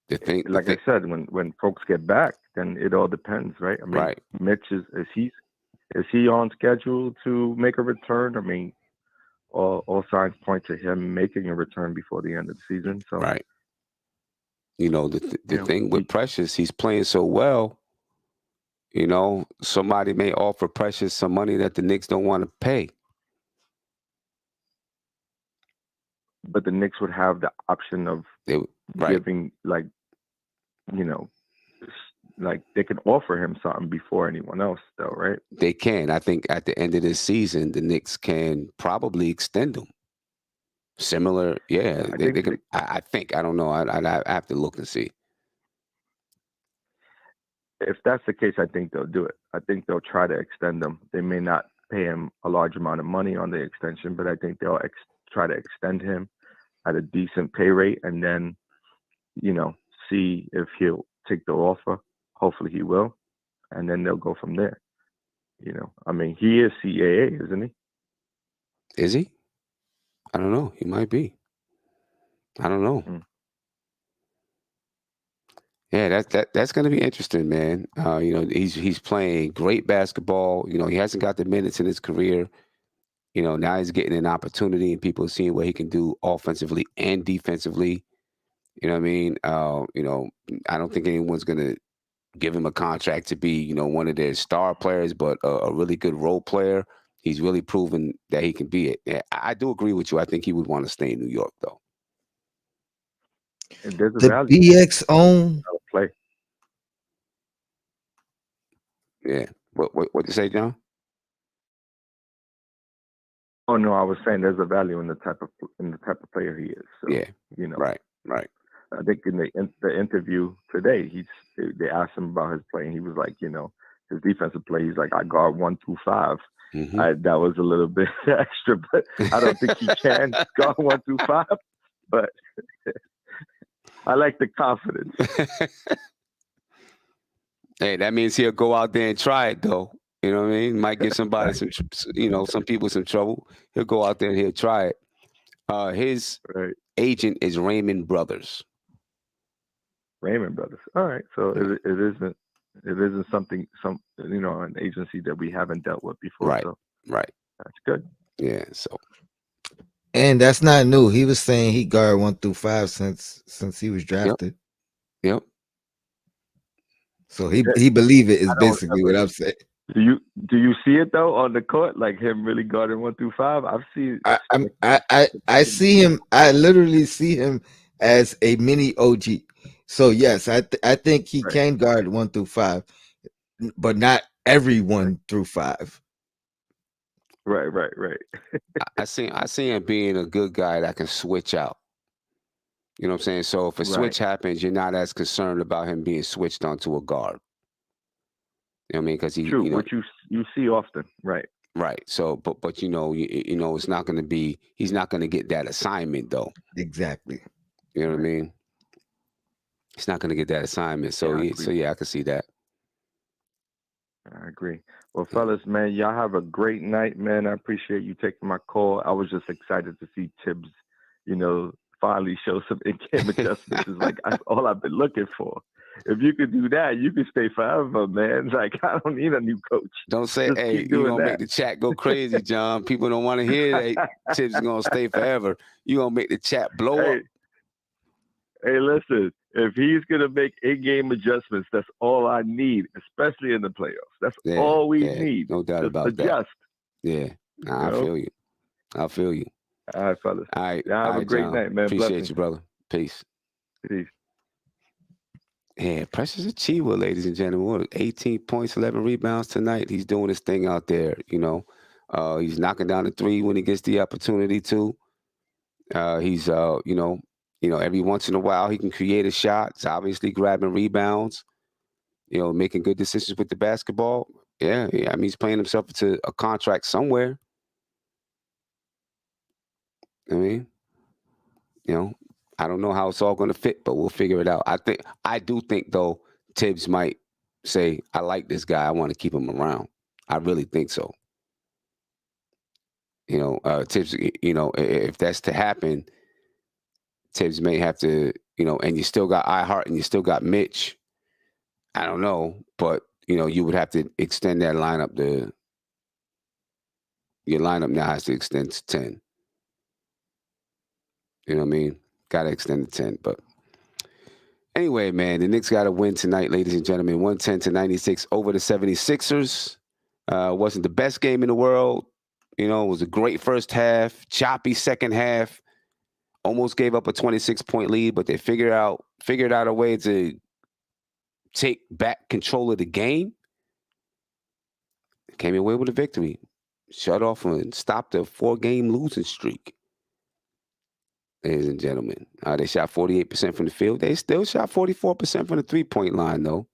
Yeah. thing, Like I said, when folks get back, then it all depends, right? I mean, right. Mitch is he on schedule to make a return? I mean, all signs point to him making a return before the end of the season. So, Right. The thing with he, Precious, he's playing so well. Somebody may offer Precious some money that the Knicks don't want to pay. but the Knicks would have the option of Right. giving, like, you know, like they can offer him something before anyone else, though, right? They can. I think at the end of this season, the Knicks can probably extend him. Similar, yeah. I They think can. I think. I don't know. I have to look and see. if that's the case, I think they'll do it. I think they'll try to extend him. They may not pay him a large amount of money on the extension, but I think they'll try to extend him at a decent pay rate, and then see if he'll take the offer. Hopefully, he will, and then they'll go from there. I mean, he is CAA, isn't he? Is he? I don't know. He might be. I don't know. Mm. Yeah, that's going to be interesting, man. He's playing great basketball. He hasn't got the minutes in his career. Now he's getting an opportunity, and people are seeing what he can do offensively and defensively. You know what I mean? I don't think anyone's going to give him a contract to be, one of their star players, but a really good role player. He's really proven that he can be it. Yeah, I do agree with you. I think he would want to stay in New York, though. And there's a The value BX own. of play. Yeah. What you say, John? Oh no, I was saying there's a value in the type of player he is. So Yeah. you know, Right. Right. I think in the interview today, they asked him about his play, and he was like, his defensive play. He's like, I guard 1-5. Mm-hmm. That was a little bit extra, but I don't think he can guard 1-5. But I like the confidence. Hey, that means he'll go out there and try it, though. You know what I mean? Might give somebody Right, some people some trouble. He'll go out there and he'll try it. His right. agent is Raymond Brothers. Raymond Brothers. All right, so Yeah. it isn't something an agency that we haven't dealt with before. Right. So Right. that's good. Yeah. So And that's not new. He was saying he guard 1-5 since he was yep. drafted. Yep. So he believe it is I don't basically ever. what I'm saying. Do you see it though on the court, like him really guarding 1-5? I've seen. I see him. I literally see him as a mini OG. So yes, I think he Right, can guard 1-5, but not every right, 1-5. right. I see him being a good guy that can switch out. You know what I'm saying? So if a Right. switch happens, you're not as concerned about him being switched onto a guard. You know what I mean? Because True, which you see often. Right, right. So, but it's not going to be. He's not going to get that assignment though. Exactly. You know what I right. mean? He's not going to get that assignment. Yeah, So I yeah, agree. I can see that. I agree. Well, Yeah. fellas, man, y'all have a great night, man. I appreciate you taking my call. I was just excited to see Tibbs, finally show some in-game adjustments. It's like that's all I've been looking for. If you could do that, you could stay forever, man. Like I don't need a new coach. Don't say, Just hey, keep you're doing gonna make that. the chat go crazy, John. People don't want to hear that Tibbs is gonna stay forever. You gonna make the chat blow up. Hey, hey, listen. If he's gonna make in-game adjustments, that's all I need, especially in the playoffs. That's Yeah, all we yeah, need. no doubt Just about that. adjust. Yeah, You nah, I know. feel you. I feel you. All right, fellas. All right, Y'all have a great John. night, man. Appreciate Blessings. you, brother. Peace. Peace. Yeah, Precious Achiuwa, ladies and gentlemen. 18 points, 11 rebounds tonight. He's doing his thing out there. He's knocking down the three when he gets the opportunity to. He's every once in a while he can create a shot. He's obviously grabbing rebounds. Making good decisions with the basketball. Yeah. I mean, he's playing himself into a contract somewhere. I mean, I don't know how it's all going to fit, but we'll figure it out. I do think though, Tibbs might say, "I like this guy. I want to keep him around." I really think so. Tibbs. If that's to happen, Tibbs may have to. And you still got iHeart and you still got Mitch. I don't know, but you would have to extend that lineup. Your lineup now has to extend to 10. You know what I mean? Got to extend to 10. But anyway, man, the Knicks got to win tonight, ladies and gentlemen. 110-96 over the 76ers. Wasn't the best game in the world. It was a great first half, choppy second half. Almost gave up a 26-point lead, but they figured out a way to take back control of the game. Came away with a victory. Shut off and stopped a 4-game losing streak. Ladies and gentlemen, they shot 48% from the field. They still shot 44% from the three-point line, though.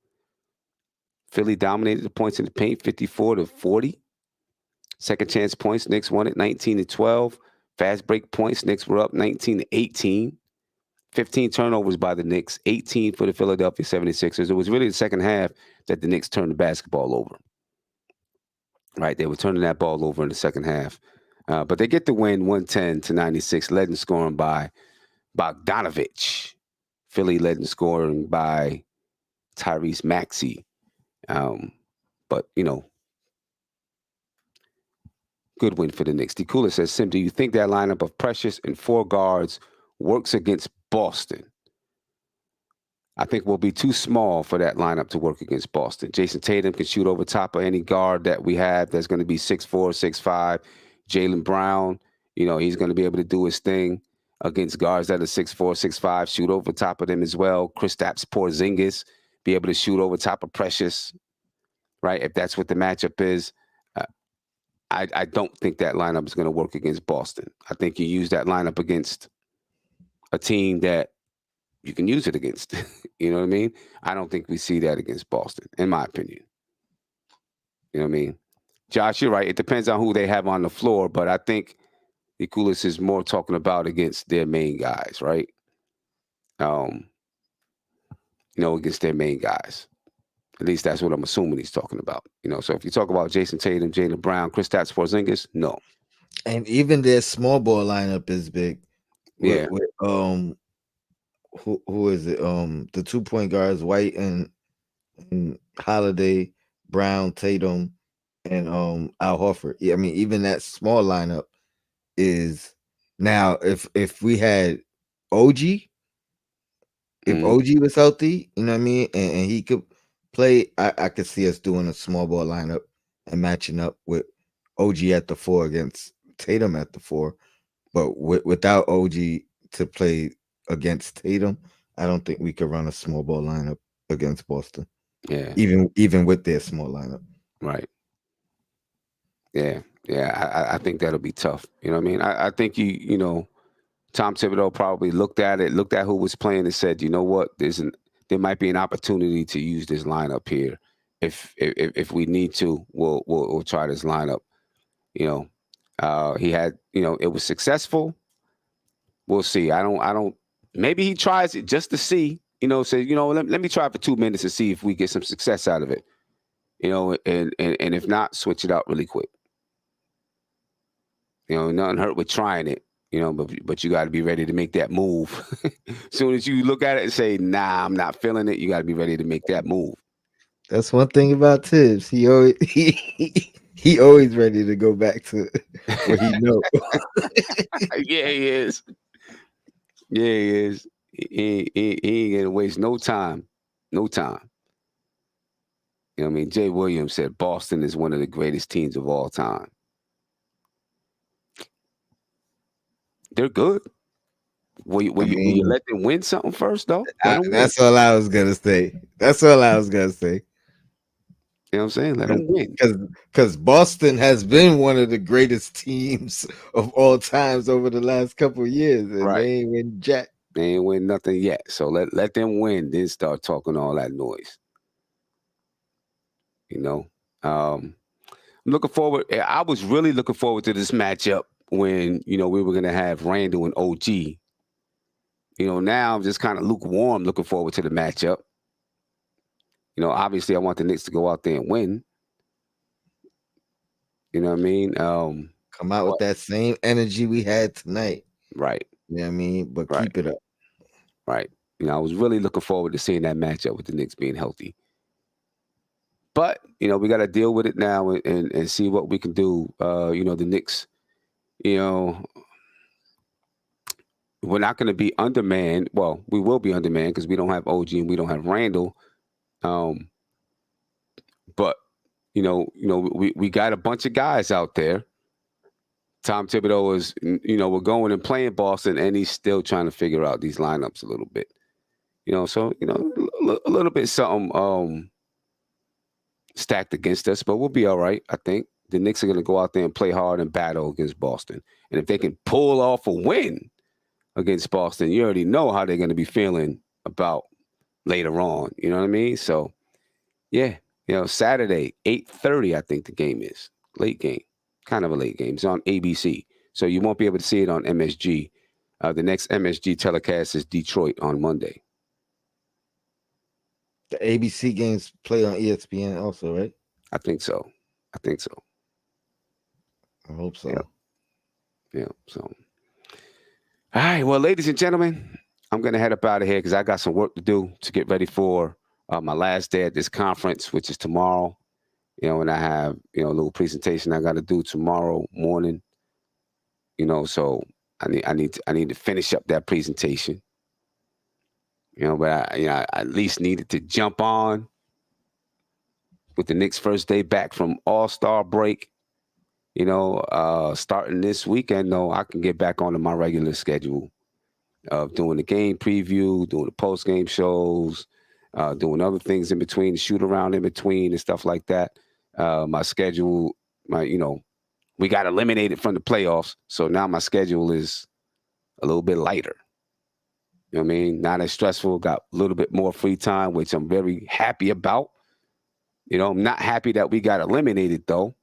Philly dominated the points in the paint, 54-40. Second chance points, Knicks won it 19-12. Fast break points, Knicks were up 19-18. 15 turnovers by the Knicks, 18 for the Philadelphia 76ers. It was really the second half that the Knicks turned the basketball over. Right, they were turning that ball over in the second half. But they get the win 110-96, led in scoring by Bogdanovich. Philly led in scoring by Tyrese Maxey. But, good win for the Knicks. D. Cooler says, Sim, do you think that lineup of Precious and 4 guards works against Boston? I think we'll be too small for that lineup to work against Boston. Jason Tatum can shoot over top of any guard that we have that's going to be 6'4", 6'5". Jaylen Brown, he's going to be able to do his thing. against guards that are 6'4", 6'5", shoot over top of them as well. Kristaps Porzingis be able to shoot over top of Precious, right? If that's what the matchup is, uh, I don't think that lineup is going to work against Boston. I think you use that lineup against a team that you can use it against. You know what I mean? I don't think we see that against Boston, in my opinion. You know what I mean? Josh, you're right. It depends on who they have on the floor, but I think the coolest is more talking about against their main guys, right? Um, against their main guys. At least that's what I'm assuming he's talking about. So if you talk about Jason Tatum, Jaylen Brown, Kristaps Porzingis, no. And even their small ball lineup is big. Yeah. With who is it? The 2 point guards, White and Holiday, Brown, Tatum, and Al Horford. Yeah, I mean, even that small lineup is now if we had OG, if Mhm. OG was healthy, you know what I mean, and he could play, I could see us doing a small ball lineup and matching up with OG at the 4 against Tatum at the 4. But without OG to play against Tatum, I don't think we could run a small ball lineup against Boston, Yeah. even with their small lineup. Right. Yeah. Yeah. I think that'll be tough. You know what I mean? I think Tom Thibodeau probably looked at it, looked at who was playing, and said, "You know what? There might be an opportunity to use this lineup here. If we need to, we'll try this lineup." You know, he had, it was successful. We'll see. I don't. Maybe he tries it just to see. Say, let me try for 2 minutes and see if we get some success out of it. And if not, switch it out really quick. Nothing hurt with trying it. But you got to be ready to make that move. As soon as you look at it and say, "Nah, I'm not feeling it," you got to be ready to make that move. That's one thing about Tibbs. He always he always ready to go back to what he know. Yeah, he is. Yeah, he is. He ain't gonna waste no time. No time. I mean, Jay Williams said Boston is one of the greatest teams of all time. They're good. Will you mean, let them win something first, though? Let them win. that's all I was gonna say. That's all I was gonna say. You know what I'm saying? Let them win. Because Boston has been one of the greatest teams of all times over the last couple of years, and Right. they ain't win jack. They ain't win nothing yet. So let them win, then start talking all that noise. You know? I'm looking forward. I was really looking forward to this matchup when, we were gonna have Randle and OG. Now I'm just kind of lukewarm looking forward to the matchup. Obviously I want the Knicks to go out there and win. You know what I mean? Come out with But that same energy we had tonight. right, You know what I mean? But right, keep it up. right. I was really looking forward to seeing that matchup with the Knicks being healthy. But, we got to deal with it now and see what we can do. The Knicks, you know, we're not going to be undermanned. Well, we will be undermanned because we don't have OG and we don't have Randall. Um, but we got a bunch of guys out there. Tom Thibodeau is, we're going and playing Boston, and he's still trying to figure out these lineups a little bit. So a little bit something stacked against us, but we'll be all right. I think the Knicks are going to go out there and play hard and battle against Boston, and if they can pull off a win against Boston, you already know how they're going to be feeling about later on. You know what I mean? So yeah, Saturday 8:30, I think the game is late game, kind of a late game. It's on ABC, so you won't be able to see it on MSG. The next MSG telecast is Detroit on Monday. The ABC games play on ESPN also, right? I think so. I think so. I hope Yeah. so. Yeah. So, all right. Well, ladies and gentlemen, I'm gonna head up out of here because I got some work to do to get ready for my last day at this conference, which is tomorrow. And I have a little presentation I got to do tomorrow morning. So I need to finish up that presentation. But I at least needed to jump on with the Knicks' first day back from All-Star break. Starting this weekend, though, I can get back onto my regular schedule of doing the game preview, doing the post game shows, doing other things in between, the shoot around in between and stuff like that. My schedule, we got eliminated from the playoffs, so now my schedule is a little bit lighter. You know what I mean? Not as stressful, got a little bit more free time, which I'm very happy about. I'm not happy that we got eliminated though.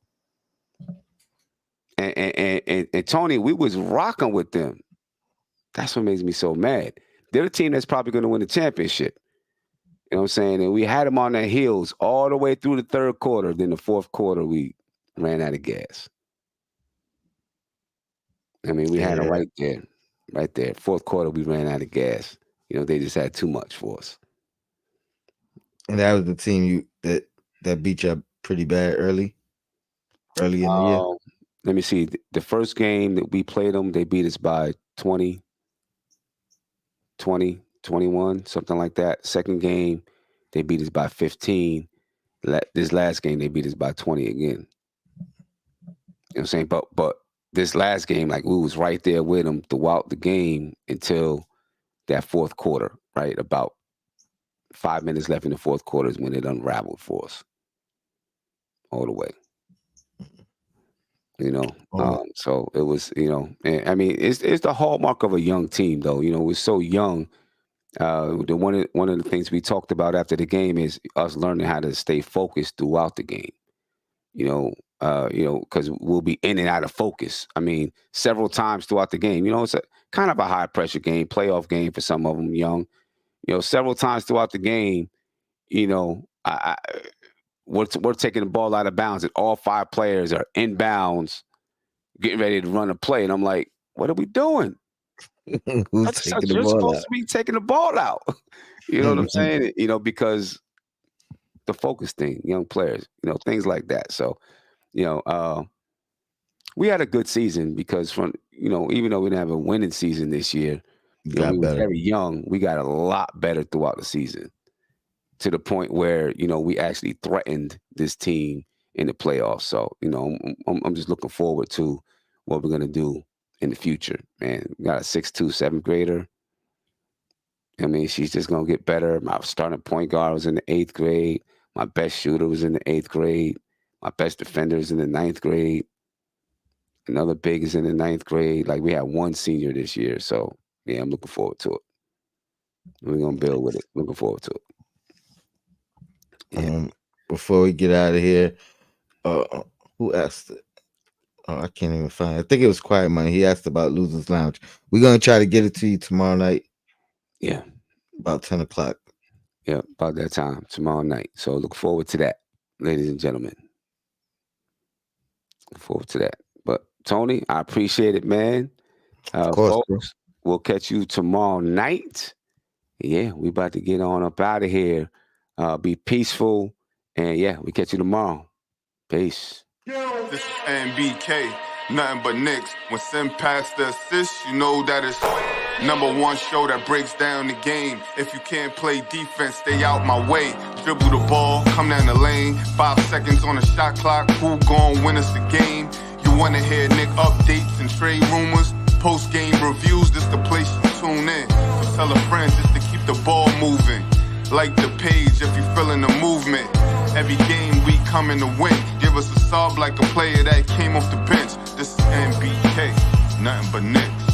And Tony, we was rocking with them. That's what makes me so mad. They're the team that's probably going to win the championship. You know what I'm saying? And we had them on their heels all the way through the third quarter. Then the fourth quarter, we ran out of gas. I mean, we had them right there. Right there. Fourth quarter, we ran out of gas. They just had too much for us. And that was the team that beat you up pretty bad early in the year? Let me see. The first game that we played them, they beat us by 20, 21, something like that. Second game, they beat us by 15. This last game, they beat us by 20 again. You know what I'm saying? But this last game, like, we was right there with them throughout the game until that fourth quarter, right? About 5 minutes left in the fourth quarter is when it unraveled for us all the way. So it was, and I mean, it's the hallmark of a young team, though. We're so young. One of the things we talked about after the game is us learning how to stay focused throughout the game. Because we'll be in and out of focus. I mean, several times throughout the game. It's a kind of a high pressure game, playoff game for some of them young. Several times throughout the game, we're taking the ball out of bounds, and all 5 players are inbounds, getting ready to run a play. And I'm like, what are we doing? Who's taking the You're ball supposed out? to be taking the ball out. You know what I'm saying? Because the focus thing, young players, things like that. So, we had a good season because even though we didn't have a winning season this year, we were very young. We got a lot better throughout the season to the point where, we actually threatened this team in the playoffs. So, I'm just looking forward to what we're going to do in the future, man. We got a 6'2", 7th grader. I mean, she's just going to get better. My starting point guard was in the 8th grade. My best shooter was in the 8th grade. My best defender is in the 9th grade. Another big is in the 9th grade. Like, we had one senior this year. So, yeah, I'm looking forward to it. We're going to build with it. Looking forward to it. Yeah. Before we get out of here, who asked it? Oh, I can't even find it. I think it was Quiet Money. He asked about Losers Lounge. We're going to try to get it to you tomorrow night. Yeah. About 10 o'clock. Yeah, about that time, tomorrow night. So look forward to that, ladies and gentlemen. Look forward to that. But, Tony, I appreciate it, man. Of course, folks, bro. We'll catch you tomorrow night. Yeah, we about to get on up out of here. Be peaceful. And, yeah, we catch you tomorrow. Peace. This is NBK, nothing but Knicks. When send past the assist, you know that it's #1 show that breaks down the game. If you can't play defense, stay out my way. Dribble the ball, come down the lane. 5 seconds on the shot clock, who gon' win us the game? You wanna hear Nick updates and trade rumors? Post-game reviews, this the place you tune in. So tell a friend just to keep the ball moving. Like the page if you feeling the movement. Every game we coming to win. Give us a sub like a player that came off the bench. This is NBK, nothing but Knicks.